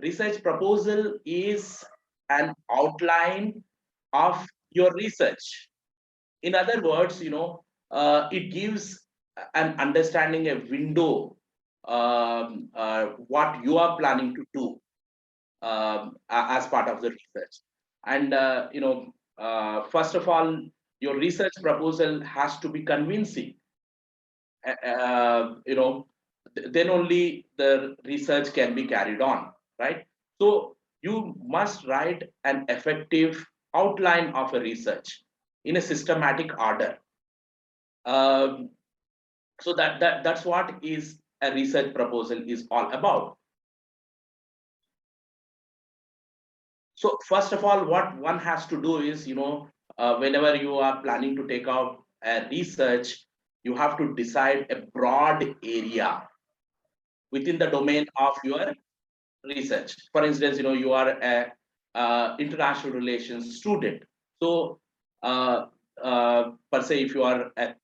research proposal is an outline of your research. In other words, it gives an understanding, a window, what you are planning to do as part of the research. And first of all, your research proposal has to be convincing. Then only the research can be carried on, right? So you must write an effective outline of a research in a systematic order. Um, so that's what is a research proposal is all about. So first of all, what one has to do is, whenever you are planning to take out a research, you have to decide a broad area within the domain of your research. For instance, you are a international relations student. So per se, if you are a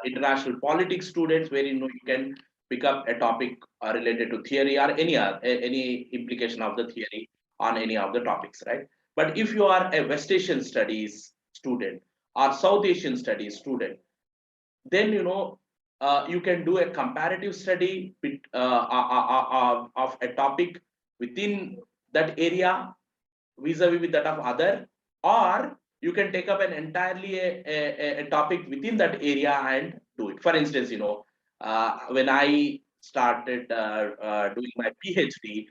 international politics students, where you can pick up a topic related to theory or any implication of the theory on any of the topics, right? But if you are a West Asian studies student or South Asian studies student, then you can do a comparative study of a topic within that area vis-a-vis with that of other, or you can take up an entirely a topic within that area and do it. For instance, when I started doing my PhD,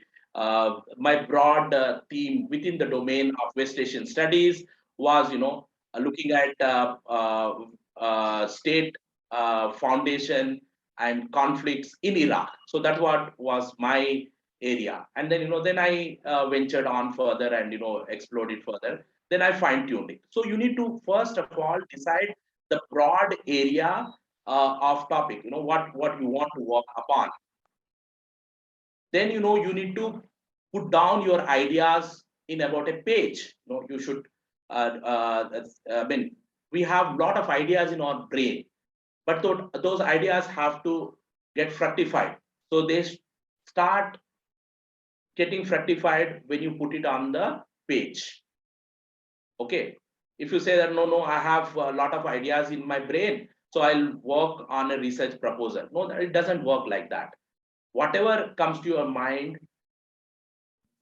my broad theme within the domain of West Asian studies was looking at state foundation and conflicts in Iraq. So that's what was my area. And then then I ventured on further and explored it further. Then I fine tuned it. So you need to first of all decide the broad area of topic. What you want to work upon. Then you need to put down your ideas in about a page. You should. I mean, we have a lot of ideas in our brain, but those ideas have to get fructified. So they start getting fructified when you put it on the page. Okay. If you say that no, I have a lot of ideas in my brain, so I'll work on a research proposal. No, it doesn't work like that. Whatever comes to your mind,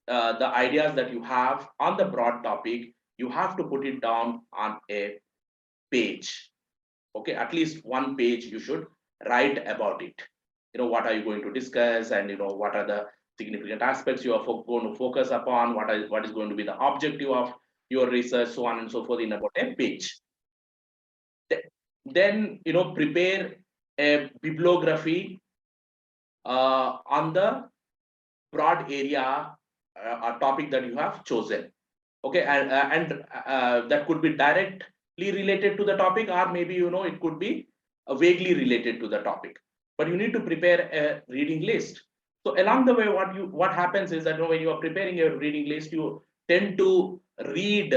the ideas that you have on the broad topic, you have to put it down on a page. Okay, at least one page you should write about it. What are you going to discuss, and what are the significant aspects you are going to focus upon, what is going to be the objective of your research, so on and so forth, in about a page. Then prepare a bibliography on the broad area or topic that you have chosen. Okay, and that could be directly related to the topic, or maybe it could be vaguely related to the topic. But you need to prepare a reading list. So along the way, what happens is that when you are preparing your reading list, you tend to read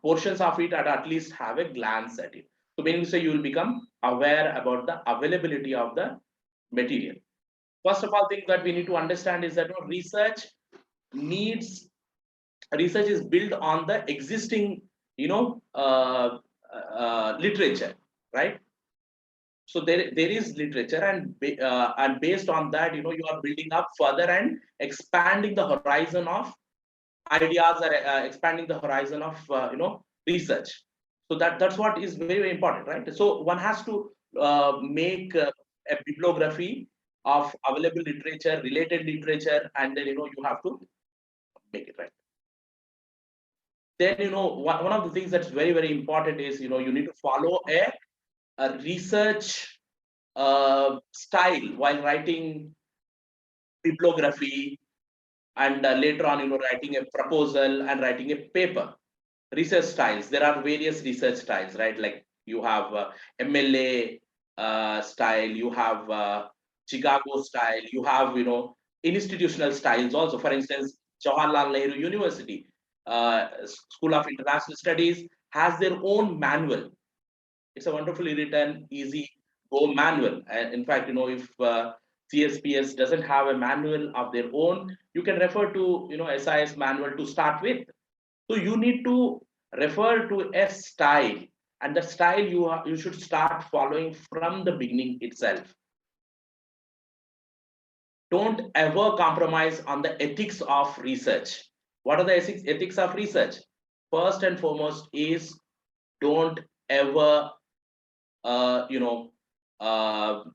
portions of it and at least have a glance at it. So meaning to say, you will become aware about the availability of the material. First of all, thing that we need to understand is that research is built on the existing literature, right? So there is literature, and based on that, you are building up further and expanding the horizon of ideas, or expanding the horizon of research. So that's what is very, very important, right? So one has to make a bibliography of available literature, related literature, and then you have to make it right. Then one of the things that's very, very important is you need to follow a research style while writing bibliography, and later on writing a proposal and writing a paper. Research styles, there are various research styles, right? Like you have MLA style, you have Chicago style, you have institutional styles also. For instance, Jawaharlal Nehru University School of International Studies has their own manual. It's a wonderfully written, easy go manual. And in fact, if CSPS doesn't have a manual of their own. You can refer to SIS manual to start with. So you need to refer to a style, and the style you should start following from the beginning itself. Don't ever compromise on the ethics of research. What are the ethics of research? First and foremost is don't ever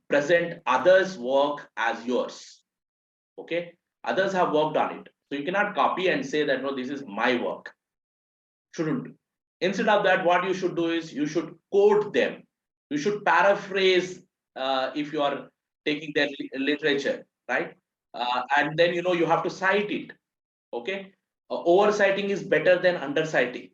present others' work as yours. Okay, others have worked on it, so you cannot copy and say that no, this is my work. Shouldn't. Instead of that, what you should do is you should quote them. You should paraphrase if you are taking their literature, right? And then you have to cite it. Okay, oversighting is better than underciting,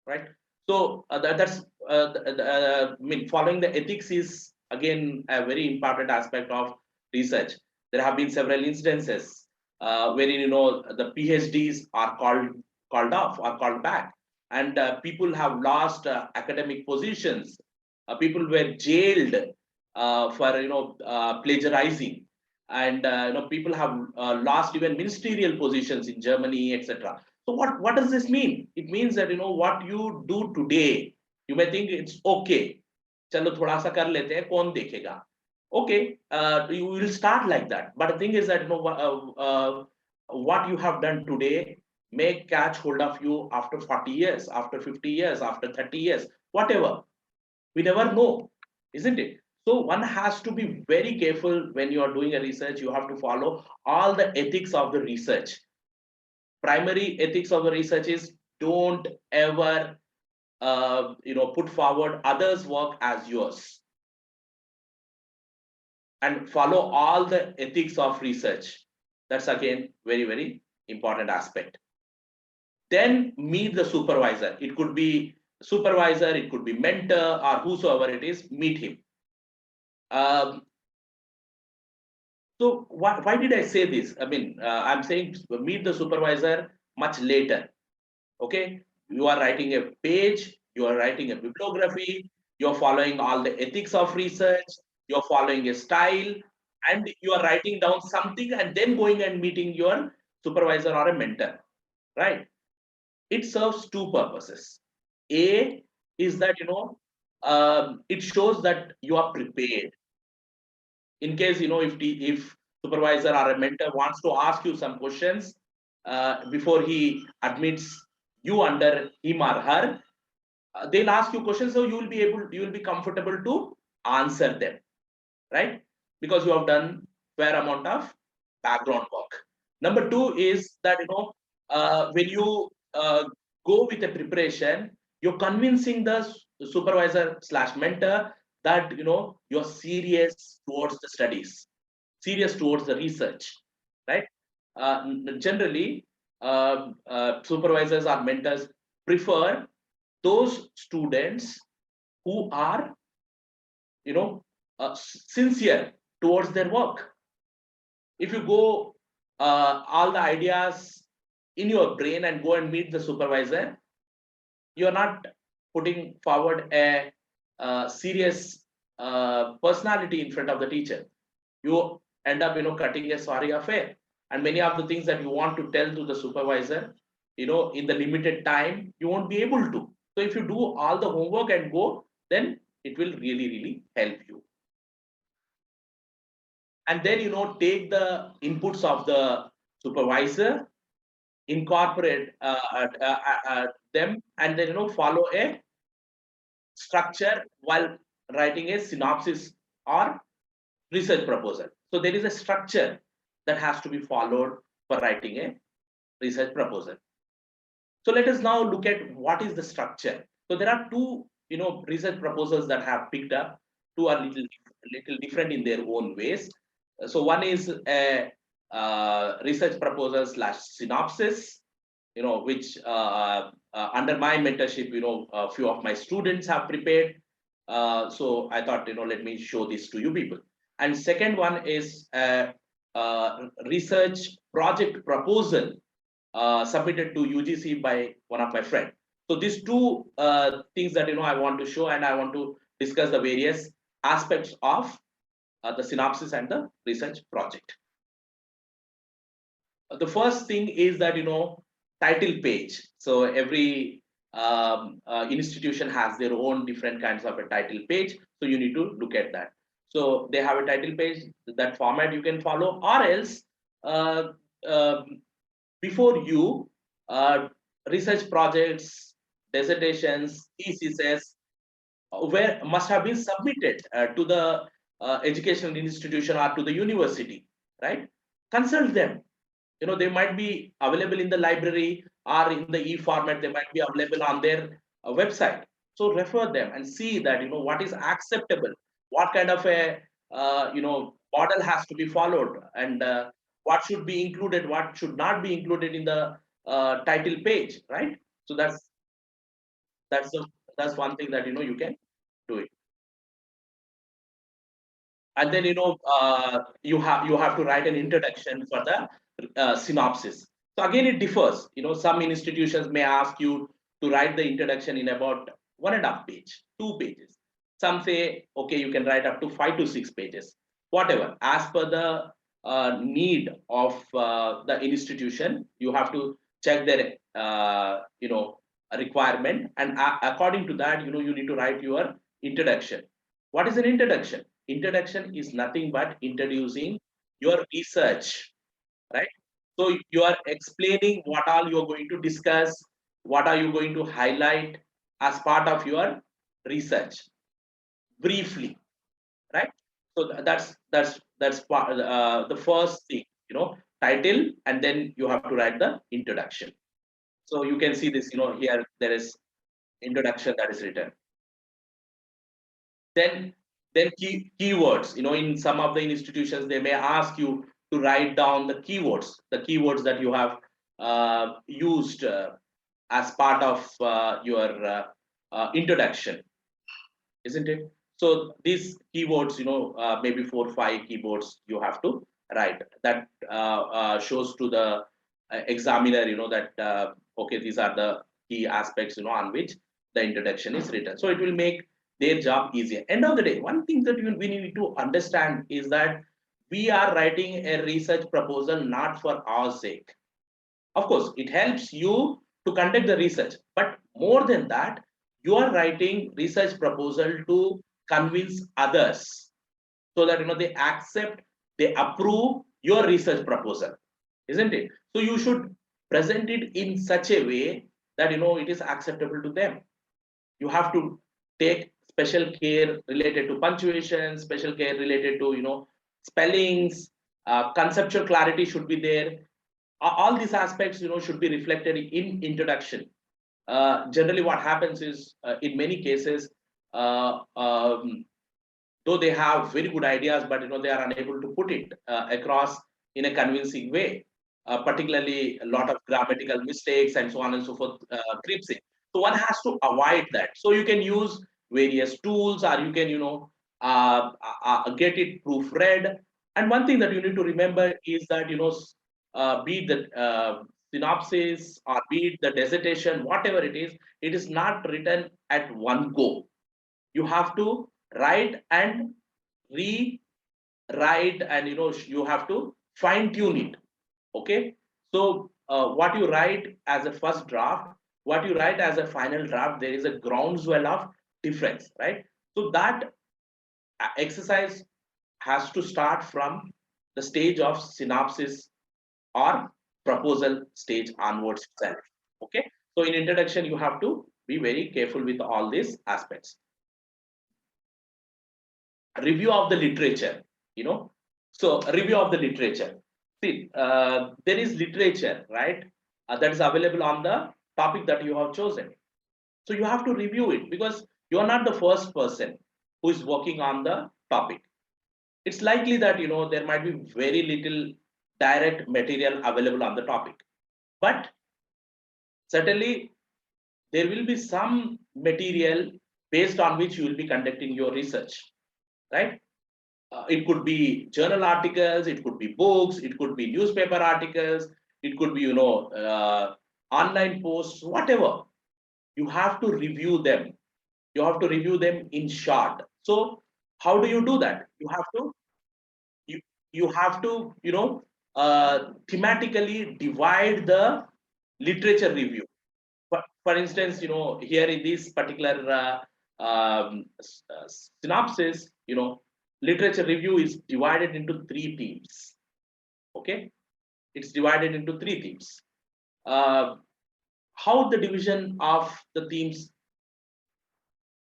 right? So that's I mean, following the ethics is again a very important aspect of research. There have been several instances wherein the PhDs are called off or called back, and people have lost academic positions. People were jailed for plagiarizing, and people have lost even ministerial positions in Germany, etc. So what does this mean? It means that what you do today, you may think it's okay. चलो थोड़ा सा कर लेते हैं, कौन देखेगा? Okay, you will start like that. But the thing is that what you have done today may catch hold of you after 40 years, after 50 years, after 30 years, whatever. We never know, isn't it? So one has to be very careful when you are doing a research. You have to follow all the ethics of the research. Primary ethics of the research is don't ever put forward others' work as yours, and follow all the ethics of research. That's again very important aspect. Then meet the supervisor. It could be supervisor, it could be mentor, or whosoever it is. Meet him. So why did I say this? I mean, I'm saying meet the supervisor much later. Okay, you are writing a page, you are writing a bibliography, you're following all the ethics of research, you're following a style, and you are writing down something and then going and meeting your supervisor or a mentor, right? It serves two purposes. A is that it shows that you are prepared. In case if supervisor or a mentor wants to ask you some questions before he admits you under him or her, they'll ask you questions, so you will be comfortable to answer them, right? Because you have done fair amount of background work. Number two is that when you go with a preparation, you're convincing the supervisor slash mentor that you're serious towards the studies, serious towards the research, right? Generally, supervisors or mentors prefer those students who are sincere towards their work. If you go all the ideas in your brain and go and meet the supervisor, you're not putting forward a serious personality in front of the teacher. You end up cutting a sorry affair, and many of the things that you want to tell to the supervisor in the limited time, you won't be able to. So if you do all the homework and go, then it will really help you. And then take the inputs of the supervisor, incorporate them, and then follow a structure while writing a synopsis or research proposal. So there is a structure that has to be followed for writing a research proposal. So let us now look at what is the structure. So there are two research proposals that have picked up. Two are little different in their own ways. So one is a research proposal slash synopsis, which under my mentorship, a few of my students have prepared. So I thought, let me show this to you people. And second one is a research project proposal submitted to UGC by one of my friends. So these two things that I want to show, and I want to discuss the various aspects of the synopsis and the research project. The first thing is that title page. So every institution has their own different kinds of a title page. So you need to look at that. So they have a title page, that format you can follow, or else uh, um before you, research projects, dissertations, theses, where must have been submitted to the educational institution or to the university, right? Consult them. They might be available in the library or in the e-format. They might be available on their website. So refer them and see that what is acceptable, what kind of a model has to be followed, and what should be included, what should not be included in the title page, right? So that's the that's one thing that you can do it. And then you have to write an introduction for the synopsis. So again, it differs. Some institutions may ask you to write the introduction in about 1.5 page, 2 pages. Some say, okay, you can write up to 5 to 6 pages, whatever, as per the need of the institution. You have to check their requirement, and according to that, you need to write your introduction. What is an introduction? Introduction is nothing but introducing your research, right? So you are explaining what all you are going to discuss, what are you going to highlight as part of your research, briefly, right? So that's part, the first thing, title, and then you have to write the introduction. So you can see this, here there is introduction that is written. Then keywords. In some of the institutions, they may ask you to write down the keywords that you have used as part of your introduction, isn't it? So these keywords, maybe 4 or 5 keywords you have to write. That shows to the examiner, that okay, these are the key aspects, on which the introduction is written. So it will make their job easier. End of the day, one thing that we need to understand is that we are writing a research proposal not for our sake. Of course, it helps you to conduct the research, but more than that, you are writing research proposal to convince others, so that they accept, they approve your research proposal, isn't it? So you should present it in such a way that it is acceptable to them. You have to take special care related to punctuation, special care related to spellings, conceptual clarity should be there. All these aspects should be reflected in introduction. Generally what happens is, in many cases, though they have very good ideas, but they are unable to put it across in a convincing way. Particularly a lot of grammatical mistakes and so on and so forth creeps in. So one has to avoid that. So you can use various tools, or you can get it proofread. And one thing that you need to remember is that be it the synopsis, or be it the dissertation, whatever it is not written at one go. You have to write and rewrite, and you have to fine tune it. Okay. So what you write as a first draft, what you write as a final draft, there is a groundswell of difference, right? So that exercise has to start from the stage of synopsis or proposal stage onwards itself. Okay. So in introduction, you have to be very careful with all these aspects. Review of the literature, so review of the literature. See, there is literature, right, that is available on the topic that you have chosen. So you have to review it, because you are not the first person who is working on the topic. It's likely that there might be very little direct material available on the topic, but certainly there will be some material based on which you will be conducting your research, right? It could be journal articles, it could be books, it could be newspaper articles, it could be online posts, whatever. You have to review them. You have to review them in short. So how do you do that? You have to you have to, thematically divide the literature review. For instance, here in this particular synopsis, literature review is divided into three themes. Okay, it's divided into three themes. How the division of the themes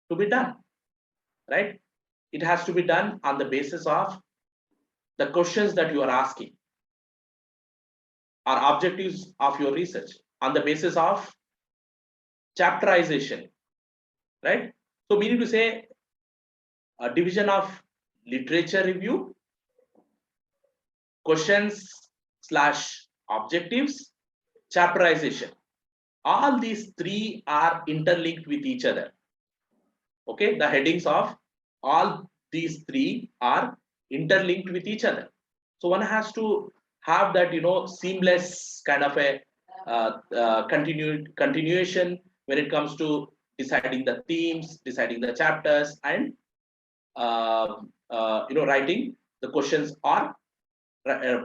to be done, right? It has to be done on the basis of the questions that you are asking, or objectives of your research, on the basis of chapterization, right? So meaning to say, a division of literature review, questions slash objectives, chapterization. All these three are interlinked with each other. Okay, the headings of all these three are interlinked with each other. So one has to have that, seamless kind of a continuation when it comes to deciding the themes, deciding the chapters, and writing the questions, or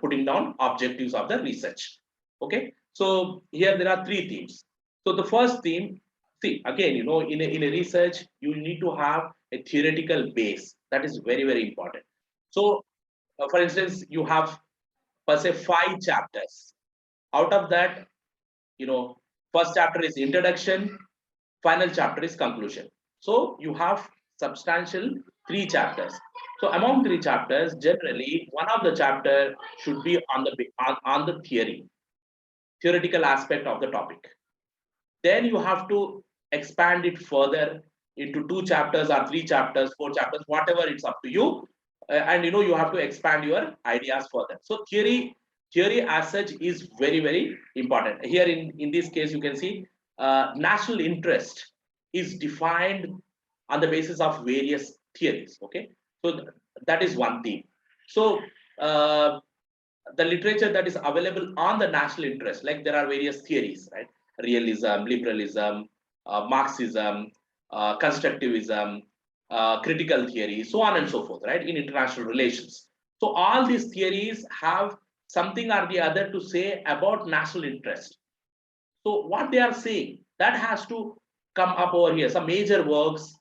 putting down objectives of the research. Okay, so here there are three themes. So the first theme, see again, in a research, you need to have a theoretical base. That is very, very important. So for instance, you have per se 5 chapters. Out of that, first chapter is introduction, final chapter is conclusion. So you have substantial 3 chapters. So among 3 chapters, generally one of the chapter should be on the theoretical aspect of the topic. Then you have to expand it further into 2 chapters or 3 chapters, 4 chapters, whatever, it's up to you. And you have to expand your ideas further. So theory as such is very, very important. Here in this case, you can see national interest is defined on the basis of various theories. Okay, so that is one theme. So the literature that is available on the national interest, like there are various theories, right? Realism, liberalism, Marxism, constructivism, critical theory, so on and so forth, right? In international relations. So all these theories have something or the other to say about national interest. So what they are saying, that has to come up over here. Some major works,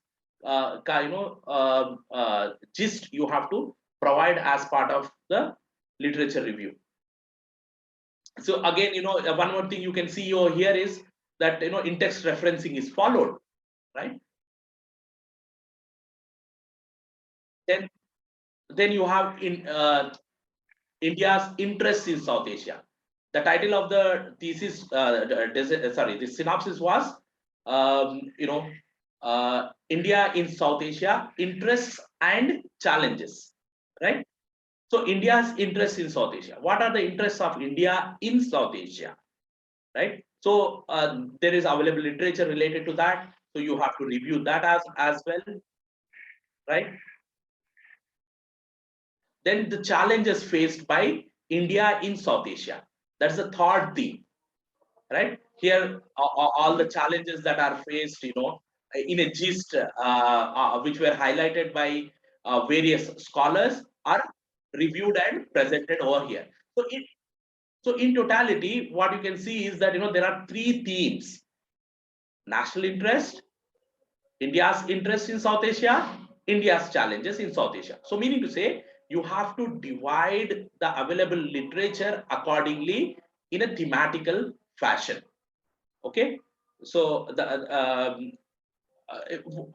gist you have to provide as part of the literature review. So again, one more thing you can see over here is that in-text referencing is followed, right? Then you have in India's interest in South Asia. The title of the thesis, the synopsis was, India in South Asia, interests and challenges, right? So India's interest in South Asia. What are the interests of India in South Asia, right? So there is available literature related to that. So you have to review that as well, right? Then the challenges faced by India in South Asia. That's the third theme, right? Here, all the challenges that are faced, in a gist, which were highlighted by various scholars, are reviewed and presented over here. So in totality, what you can see is that there are 3 themes: national interest, India's interest in South Asia, India's challenges in South Asia. So meaning to say, you have to divide the available literature accordingly in a thematical fashion. Okay, so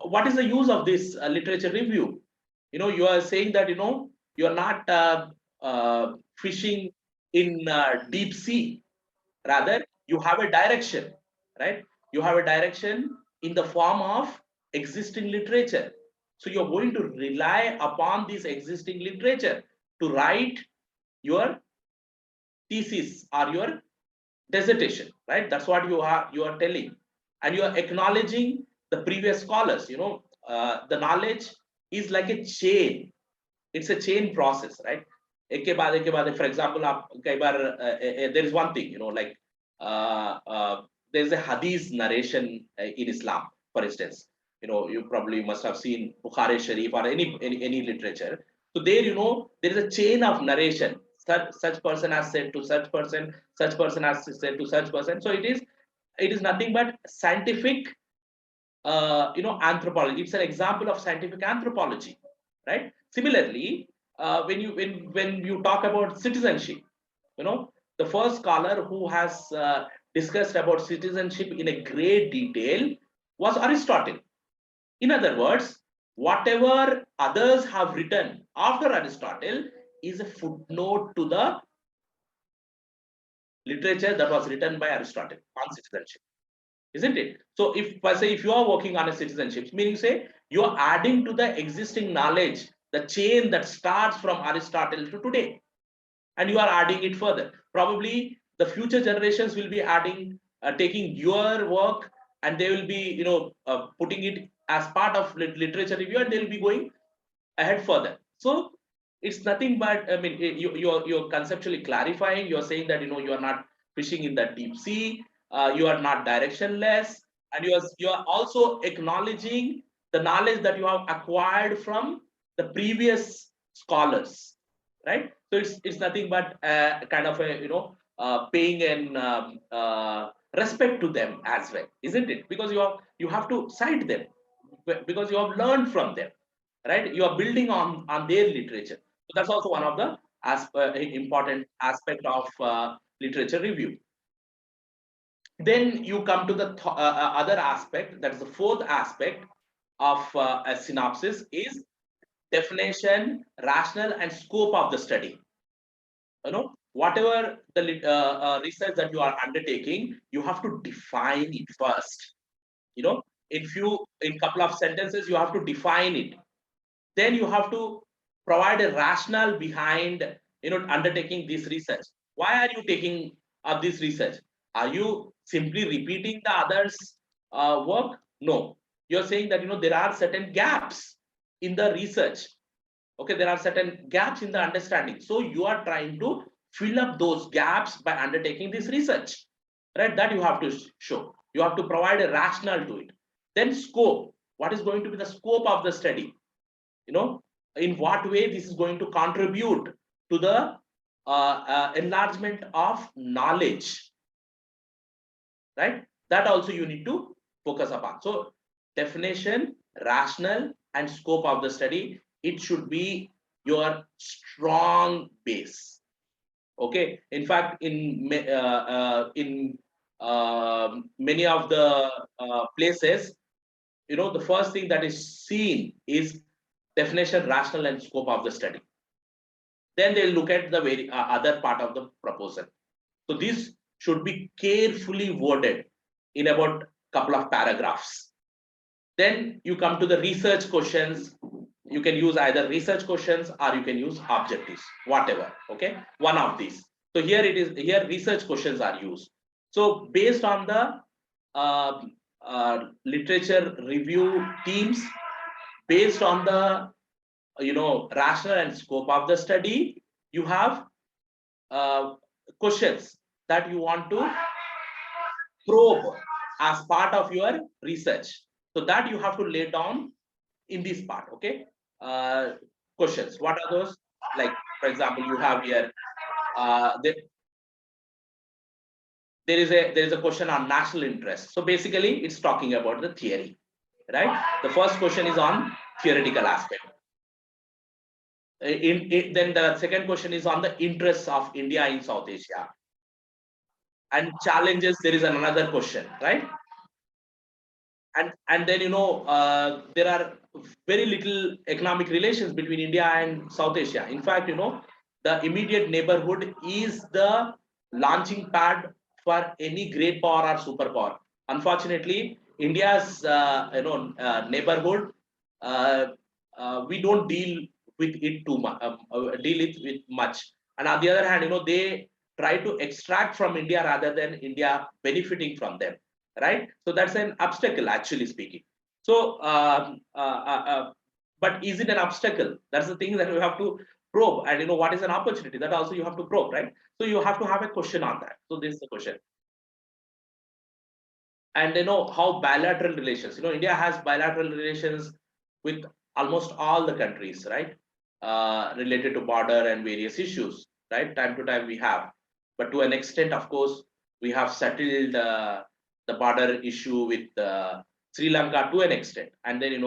what is the use of this literature review? You are saying that you are not fishing in deep sea. Rather, you have a direction, right? You have a direction in the form of existing literature. So you're going to rely upon this existing literature to write your thesis or your dissertation, right? That's what you are telling, and you are acknowledging the previous scholars. The knowledge is like a chain. It's a chain process, right? एक के बाद, for example, आप कई बार there is one thing, like there is a hadith narration in Islam, for instance. You probably must have seen Bukhari Sharif or any literature. So there, there is a chain of narration. Such person has said to such person has said to such person. So it is nothing but scientific, anthropology. It's an example of scientific anthropology, right? Similarly, when you talk about citizenship, the first scholar who has discussed about citizenship in a great detail was Aristotle. In other words, whatever others have written after Aristotle is a footnote to the literature that was written by Aristotle on citizenship, isn't it? So if I say if you are working on a citizenship, meaning say you are adding to the existing knowledge, the chain that starts from Aristotle to today, and you are adding it further. Probably the future generations will be adding, taking your work, and they will be, putting it as part of literature review, and they will be going ahead further. So it's nothing but, I mean, you're conceptually clarifying. You're saying that you are not fishing in the deep sea, you are not directionless, and you are also acknowledging the knowledge that you have acquired from the previous scholars, right? So it's nothing but kind of a paying an respect to them as well, isn't it? Because you have to cite them, because you have learned from them, right? You are building on their literature. So that's also one of the important aspect of literature review. Then you come to the other aspect, that's the fourth aspect of a synopsis, is definition, rationale, and scope of the study. Whatever the research that you are undertaking, you have to define it first. you know in couple of sentences you have to define it. Then you have to provide a rationale behind undertaking this research. Why are you taking up this research? Are you simply repeating the others work? No, you're saying that there are certain gaps in the research. Okay, there are certain gaps in the understanding, so you are trying to fill up those gaps by undertaking this research, right? That you have to show. You have to provide a rationale to it. Then scope. What is going to be the scope of the study? In what way this is going to contribute to the enlargement of knowledge, right? That also you need to focus upon. So definition, rationale, and scope of the study, it should be your strong base. Okay, in fact, in many of the places, the first thing that is seen is definition, rationale, and scope of the study. Then they'll look at the very other part of the proposal. So this should be carefully worded in about couple of paragraphs. Then you come to the research questions. You can use either research questions or you can use objectives, whatever. Okay, one of these. So here research questions are used. So based on the literature review teams, based on the rationale and scope of the study, you have questions that you want to probe as part of your research. So that you have to lay down in this part. Okay, questions, what are those? Like, for example, you have here there is a question on national interest. So basically it's talking about the theory, right? The first question is on theoretical aspect. Then the second question is on the interests of India in South Asia, and challenges. There is another question, right? And then there are very little economic relations between India and South Asia. In fact, the immediate neighborhood is the launching pad for any great power or superpower. Unfortunately, India's neighborhood, we don't deal with it too much, deal it with much. And on the other hand, they try to extract from India rather than India benefiting from them, right? So that's an obstacle, actually speaking. So but is it an obstacle? That's the thing that we have to probe. And what is an opportunity? That also you have to probe, right? So you have to have a question on that. So this is the question. And how bilateral relations, India has bilateral relations with almost all the countries, right? related to border and various issues, right? Time to time we have, but to an extent, of course, we have settled the border issue with Sri Lanka to an extent, and then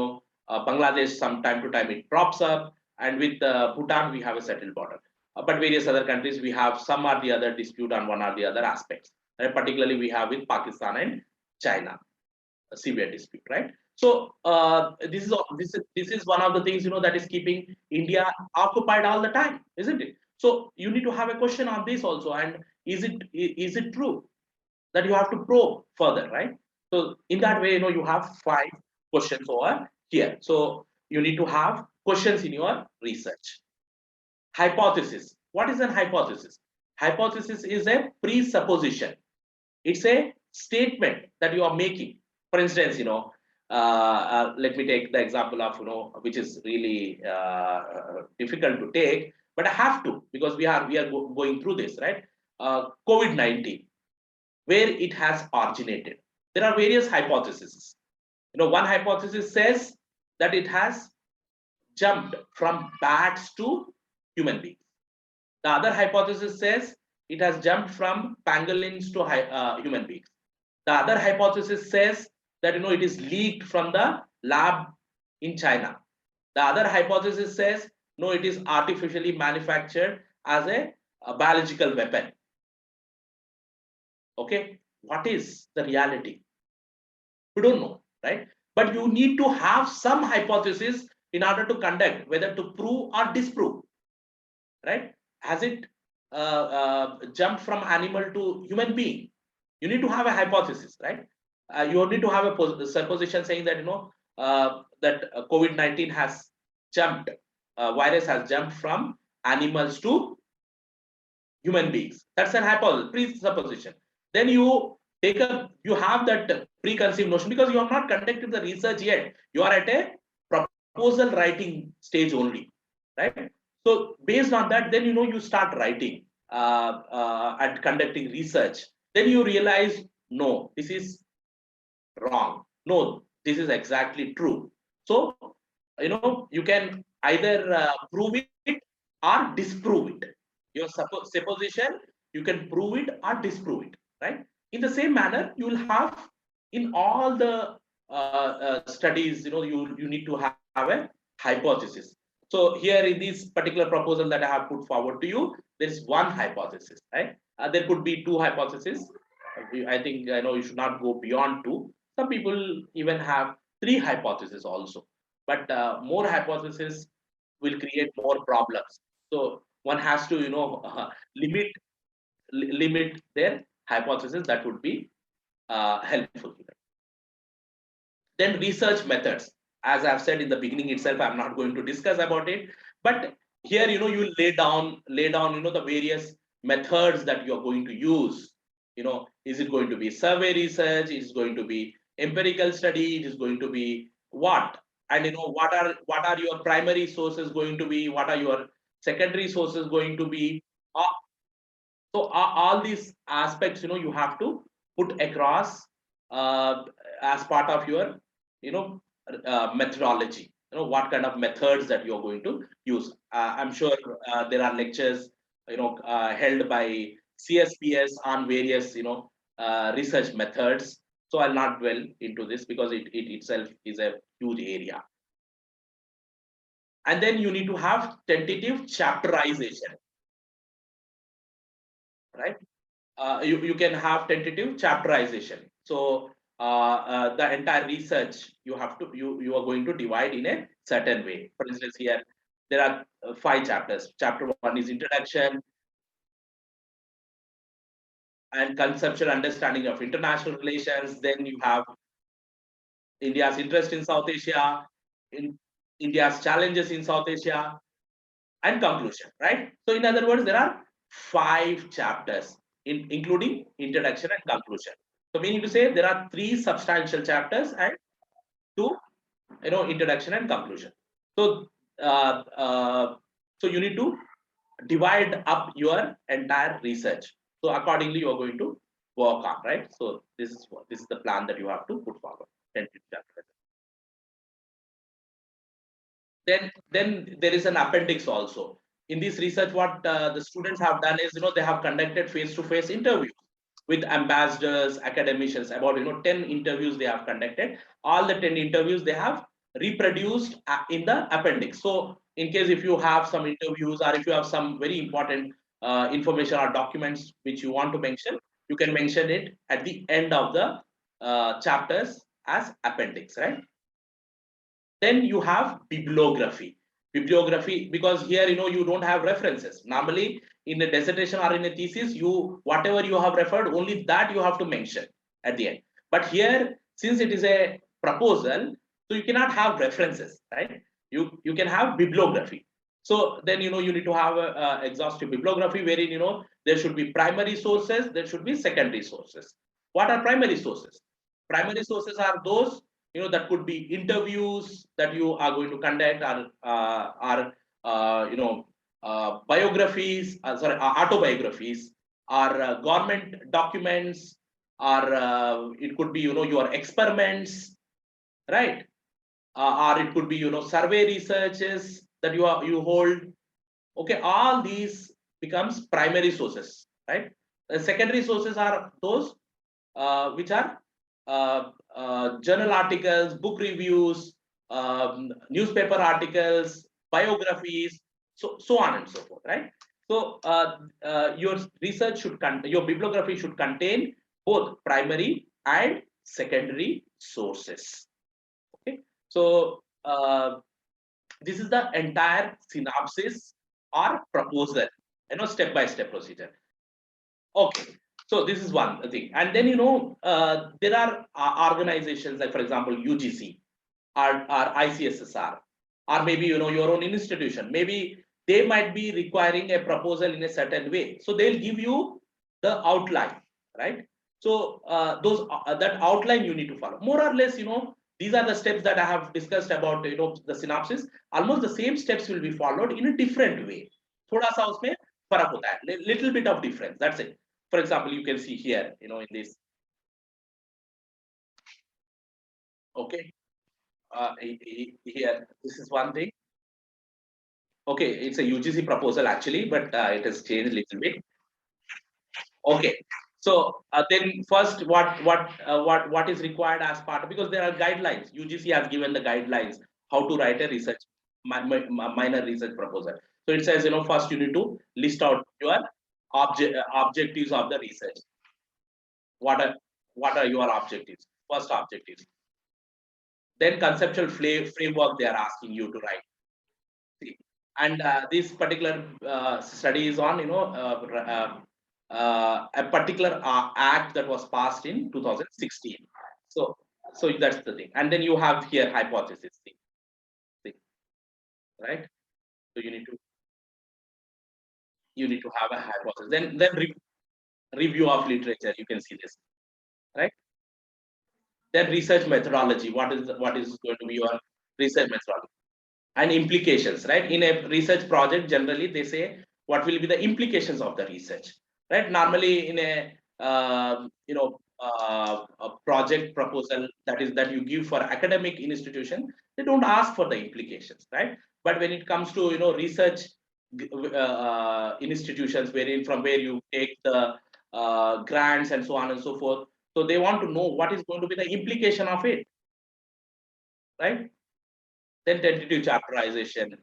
Bangladesh, some time to time it props up, and with Bhutan we have a settled border. But various other countries we have some or the other dispute on one or the other aspects. Right? Particularly we have with Pakistan and China a severe dispute, right? So this is one of the things that is keeping India occupied all the time, isn't it? So you need to have a question on this also, and is it true that you have to probe further, right? So in that way, you have 5 questions over here. So you need to have questions in your research. Hypothesis. What is an hypothesis? Hypothesis is a presupposition. It's a statement that you are making. For instance, let me take the example of which is really difficult to take, but I have to because we are going through this, right? COVID-19, where it has originated. There are various hypotheses. One hypothesis says that it has jumped from bats to human beings. The other hypothesis says it has jumped from pangolins to human beings. The other hypothesis says that it is leaked from the lab in China. The other hypothesis says no, it is artificially manufactured as a biological weapon. Okay, what is the reality? We don't know, right? But you need to have some hypothesis in order to conduct whether to prove or disprove, right? Has it jumped from animal to human being? You need to have a hypothesis, right? You need to have a supposition saying that that COVID-19 has jumped, virus has jumped from animals to human beings. That's an hypothesis, presupposition. Then you have that preconceived notion because you have not conducted the research yet. You are at a proposal writing stage only, right? So based on that, then you start writing and conducting research. Then you realize, no, this is wrong. No, this is exactly true. So you can either prove it or disprove it. Your supposition, you can prove it or disprove it, right? In the same manner, you will have in all the studies, you need to have a hypothesis. So here in this particular proposal that I have put forward to you, there is one hypothesis, right? There could be 2 hypotheses. I think you should not go beyond 2. Some people even have 3 hypotheses also, but more hypotheses will create more problems. So one has to limit their hypothesis. That would be helpful. Then research methods, as I've said in the beginning itself, I'm not going to discuss about it, but here you lay down the various methods that you're going to use. Is it going to be survey research? Is it going to be empirical study? It is going to be what? And what are your primary sources going to be? What are your secondary sources going to be? So all these aspects you have to put across as part of your methodology. What kind of methods that you're going to use. I'm sure there are lectures held by CSPS on various research methods. So I'll not dwell into this because it itself is a huge area. And then you need to have tentative chapterization, right? You can have tentative chapterization. So the entire research you are going to divide in a certain way. For instance, here there are 5 chapters. Chapter 1 is introduction and conceptual understanding of international relations. Then you have India's interest in South Asia, in India's challenges in South Asia, and conclusion, right? So in other words, there are 5 chapters including introduction and conclusion. So meaning to say there are 3 substantial chapters and 2 introduction and conclusion. So so you need to divide up your entire research. So accordingly you are going to work on, right? So this is the plan that you have to put forward. Then there is an appendix also. In this research, what the students have done is, they have conducted face-to-face interviews with ambassadors, academicians. About 10 interviews they have conducted. All the 10 interviews they have reproduced in the appendix. So in case if you have some interviews, or if you have some very important information or documents which you want to mention, you can mention it at the end of the chapters as appendix, right? Then you have bibliography. Bibliography, because here you don't have references. Normally in a dissertation or in a thesis, you whatever you have referred, only that you have to mention at the end. But here, since it is a proposal, so you cannot have references, right? You can have bibliography. So then you need to have a exhaustive bibliography wherein there should be primary sources, there should be secondary sources. What are primary sources? Primary sources are those that could be interviews that you are going to conduct, or biographies, autobiographies, or government documents, or it could be your experiments, right? Or it could be survey researches that you hold. Okay, all these becomes primary sources, right? The secondary sources are those which are journal articles, book reviews, newspaper articles, biographies, so on and so forth, right? So your research your bibliography should contain both primary and secondary sources. Okay, so this is the entire synopsis or proposal, step by step procedure. Okay, so this is one thing, and then there are organizations like, for example, UGC or ICSSR, or maybe your own institution. Maybe they might be requiring a proposal in a certain way, so they'll give you the outline, right? So those that outline you need to follow more or less. These are the steps that I have discussed about the synopsis. Almost the same steps will be followed in a different way. थोड़ा सा उसमें फर्क होता है, little bit of difference. That's it. For example, you can see here, in this. Okay, here this is one thing. Okay, it's a UGC proposal actually, but it has changed a little bit. Okay, so then first, what is required as part, because there are guidelines. UGC has given the guidelines how to write a research minor research proposal. So it says first you need to list out your objectives of the research. What are your objectives? First objectives. Then conceptual framework they are asking you to write. See, and this particular study is on a particular act that was passed in 2016. So that's the thing. And then you have here hypothesis thing. See, right? So you need to have a hypothesis. Then review of literature. You can see this, right? Then research methodology. What is going to be your research methodology? And implications, right? In a research project, generally they say what will be the implications of the research, right? Normally in a a project proposal that you give for academic institution, they don't ask for the implications, right? But when it comes to research institutions, from where you take the grants and so on and so forth, so they want to know what is going to be the implication of it, right? Then tentative chapterization.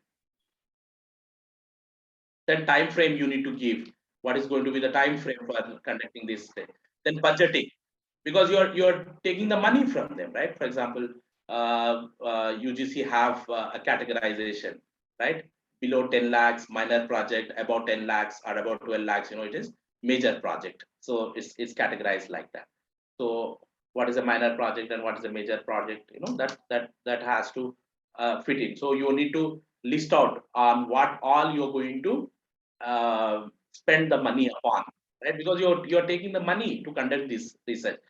Then time frame you need to give. What is going to be the time frame for conducting this? Then budgeting, because you're taking the money from them, right? For example, UGC have a categorization, right? Below 10 lakhs, minor project; above 10 lakhs or above 12 lakhs, it is major project. So it's categorized like that. So what is a minor project and what is a major project? That has to fit in. So you need to list out on what all you're going to spend the money upon, right? Because you're taking the money to conduct this research,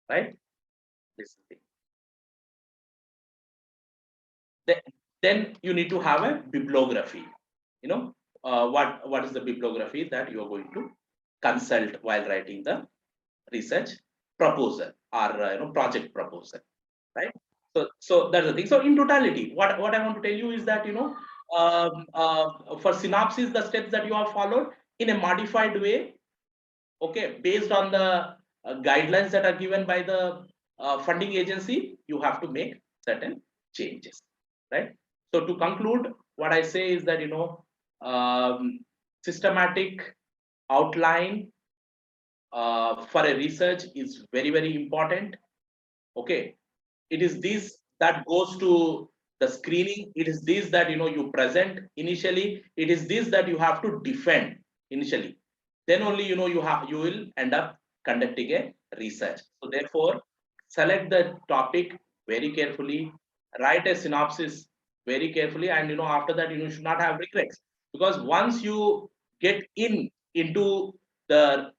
right? This thing. Then you need to have a bibliography. What is the bibliography that you are going to consult while writing the research proposal or project proposal, right? So that's the thing. So in totality, what I want to tell you is that for synopsis, the steps that you have followed in a modified way, okay, based on the guidelines that are given by the funding agency, you have to make certain changes, right? So to conclude, what I say is that systematic outline for a research is very important. Okay, it is this that goes to the screening. It is this that you present initially. It is this that you have to defend initially. Then only you will end up conducting a research. So therefore, select the topic very carefully, write a synopsis very carefully, and after that you should not have regrets, because once you get into the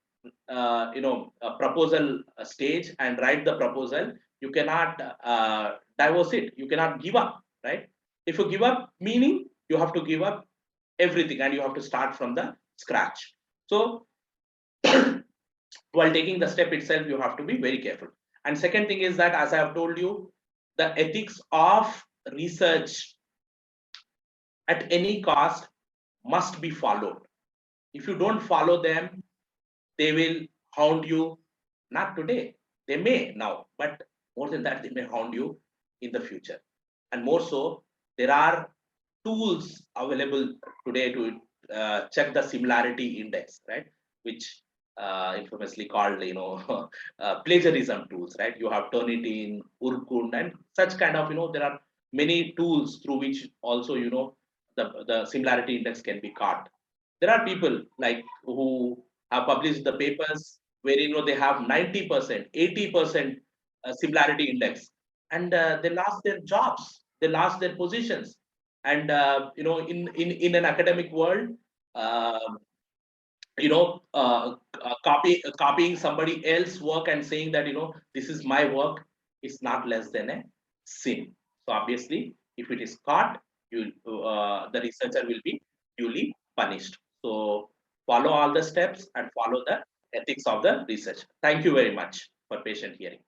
proposal stage and write the proposal, you cannot divorce it, you cannot give up, right? If you give up, meaning you have to give up everything and you have to start from the scratch. So while taking the step itself, you have to be very careful. And second thing is that, as I have told you, the ethics of research at any cost must be followed. If you don't follow them, they will hound you. Not today, they may now, but more than that, they may hound you in the future. And more so, there are tools available today to check the similarity index, right? Which infamously called, plagiarism tools, right? You have Turnitin, Urkund, and such kind of, there are many tools through which also, the similarity index can be caught. There are people like who have published the papers where they have 90%, 80% similarity index, and they lost their jobs, they lost their positions, and in an academic world, uh, copying somebody else's work and saying that this is my work is not less than a sin. So obviously, if it is caught, you the researcher will be duly punished. So follow all the steps and follow the ethics of the research. Thank you very much for patient hearing.